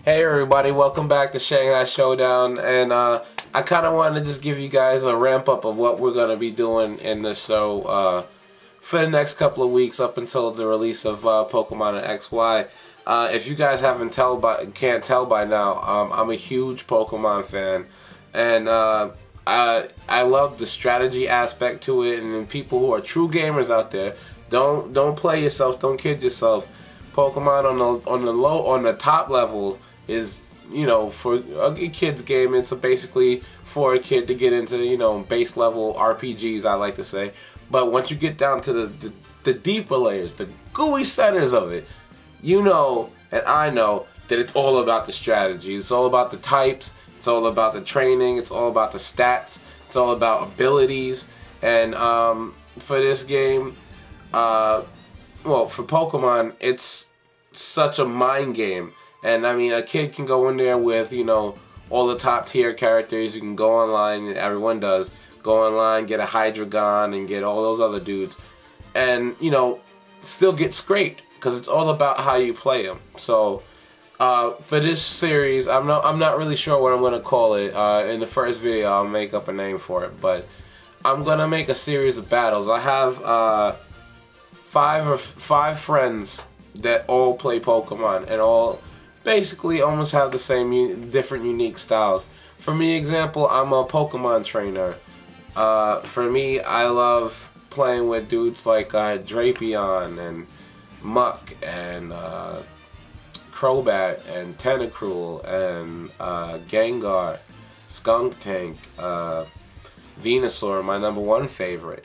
Hey everybody, welcome back to Shanghai Showdown, and I kind of wanted to just give you guys a ramp up of what we're going to be doing in this show for the next couple of weeks up until the release of Pokemon XY. If you guys can't tell by now, I'm a huge Pokemon fan, and I love the strategy aspect to it, and people who are true gamers out there, don't play yourself, don't kid yourself. Pokemon on the top level is, you know, for a kid's game. It's basically for a kid to get into, you know, base level RPGs, I like to say. But once you get down to the deeper layers, the gooey centers of it, you know, and I know that it's all about the strategy. It's all about the types. It's all about the training. It's all about the stats. It's all about abilities. And for this game, well, for Pokemon, it's such a mind game. And I mean, a kid can go in there with, you know, all the top tier characters. You can go online, everyone does, go online, get a Hydreigon and get all those other dudes, and, you know, still get scraped because it's all about how you play them. So for this series, I'm not really sure what I'm gonna call it. In the first video, I'll make up a name for it, but I'm gonna make a series of battles. I have five friends that all play Pokemon and all basically almost have the same different unique styles. For me, example, I'm a Pokemon trainer. For me, I love playing with dudes like Drapion and Muck and Crobat and Tentacruel and Gengar, Skuntank, Venusaur, my #1 favorite.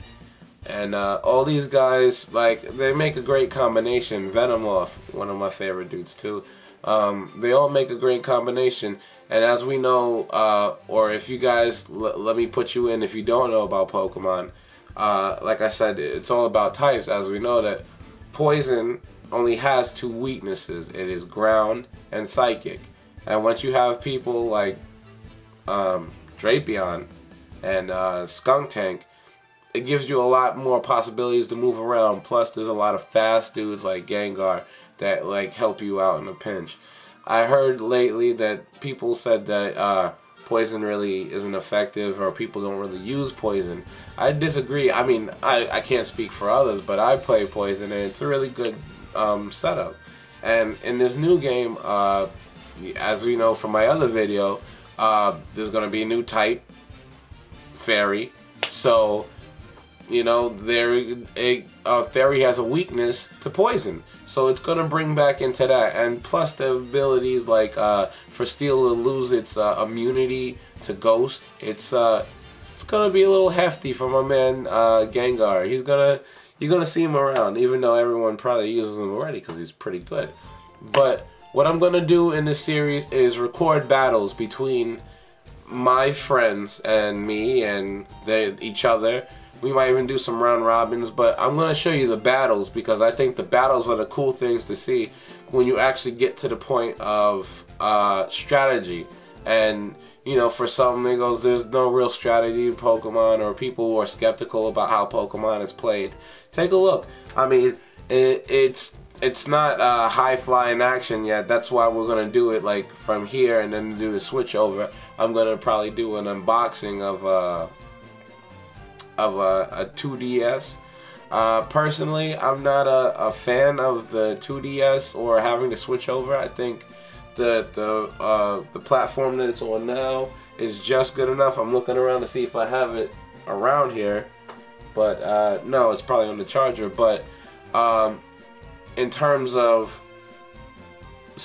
And all these guys, like, they make a great combination. Venomoth, one of my favorite dudes too. They all make a great combination. And as we know, or if you guys, let me put you in if you don't know about Pokemon, like I said, it's all about types. As we know that Poison only has 2 weaknesses. It is Ground and Psychic. And once you have people like Drapion and Skuntank, it gives you a lot more possibilities to move around. Plus, there's a lot of fast dudes like Gengar that like help you out in a pinch. I heard lately that people said that Poison really isn't effective, or people don't really use Poison. I disagree. I mean, I can't speak for others, but I play Poison, and it's a really good setup. And in this new game, as we know from my other video, there's going to be a new type, Fairy. So, you know, Fairy has a weakness to Poison, so it's gonna bring back into that. And plus the abilities like for Steel to lose its immunity to Ghost, it's gonna be a little hefty for my man Gengar. You're gonna see him around, even though everyone probably uses him already because he's pretty good. But what I'm gonna do in this series is record battles between my friends and me and each other. We might even do some round robins, but I'm going to show you the battles because I think the battles are the cool things to see when you actually get to the point of strategy. And, you know, for some niggas, there's no real strategy in Pokemon, or people who are skeptical about how Pokemon is played. Take a look. I mean, it's not high-flying action yet. That's why we're going to do it like from here and then do the switch over. I'm going to probably do an unboxing of a 2DS. Personally, I'm not a fan of the 2DS or having to switch over. I think the platform that it's on now is just good enough. I'm looking around to see if I have it around here, but no, it's probably on the charger. But in terms of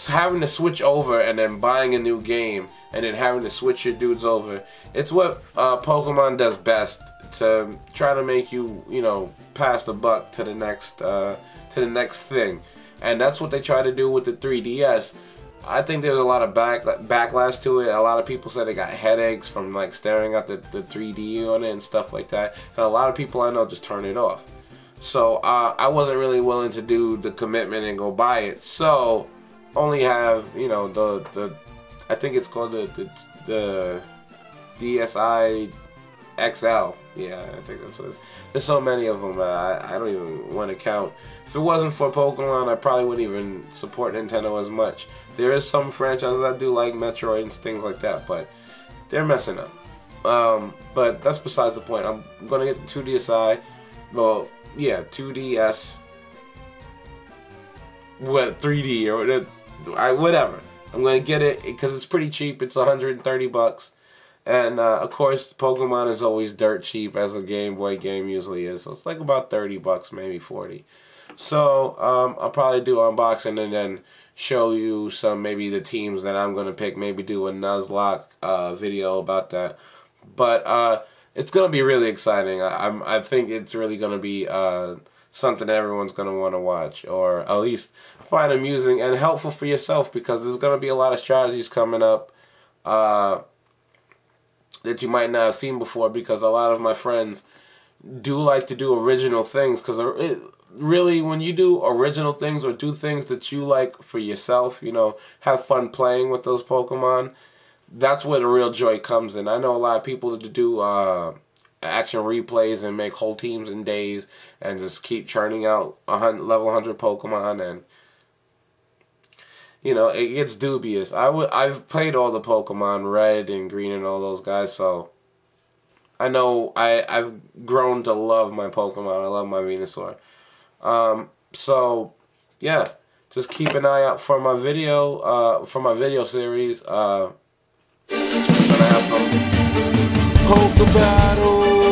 having to switch over and then buying a new game and then having to switch your dudes over, it's what Pokemon does best, to try to make you, you know, pass the buck to the next thing. And that's what they try to do with the 3DS. I think there's a lot of backlash to it. A lot of people said they got headaches from like staring at the 3D on it and stuff like that. And a lot of people I know just turn it off. So I wasn't really willing to do the commitment and go buy it. So only have, you know, the I think it's called the DSi XL. Yeah, I think that's what it is. There's so many of them I don't even want to count. If it wasn't for Pokemon, I probably wouldn't even support Nintendo as much. There is some franchises I do like, Metroid and things like that, but they're messing up. But that's besides the point. I'm gonna get the 2DSi. Well, yeah, 2DS. What, 3D or whatever. I'm gonna get it because it's pretty cheap. It's 130 bucks. And of course, Pokemon is always dirt cheap, as a Game Boy game usually is. So it's like about 30 bucks, maybe 40. So I'll probably do an unboxing and then show you maybe the teams that I'm gonna pick. Maybe do a Nuzlocke video about that. But it's gonna be really exciting. I think it's really gonna be something that everyone's gonna want to watch, or at least find amusing and helpful for yourself, because there's gonna be a lot of strategies coming up that you might not have seen before, because a lot of my friends do like to do original things, because really when you do original things or do things that you like for yourself, you know, have fun playing with those Pokemon, that's where the real joy comes in. I know a lot of people that do action replays and make whole teams in days and just keep churning out level 100 Pokemon, and you know, it gets dubious. I've played all the Pokemon, Red and Green and all those guys, so I know I've grown to love my Pokemon. I love my Venusaur. So yeah, just keep an eye out for my video series. I'm gonna have some Poke Battle.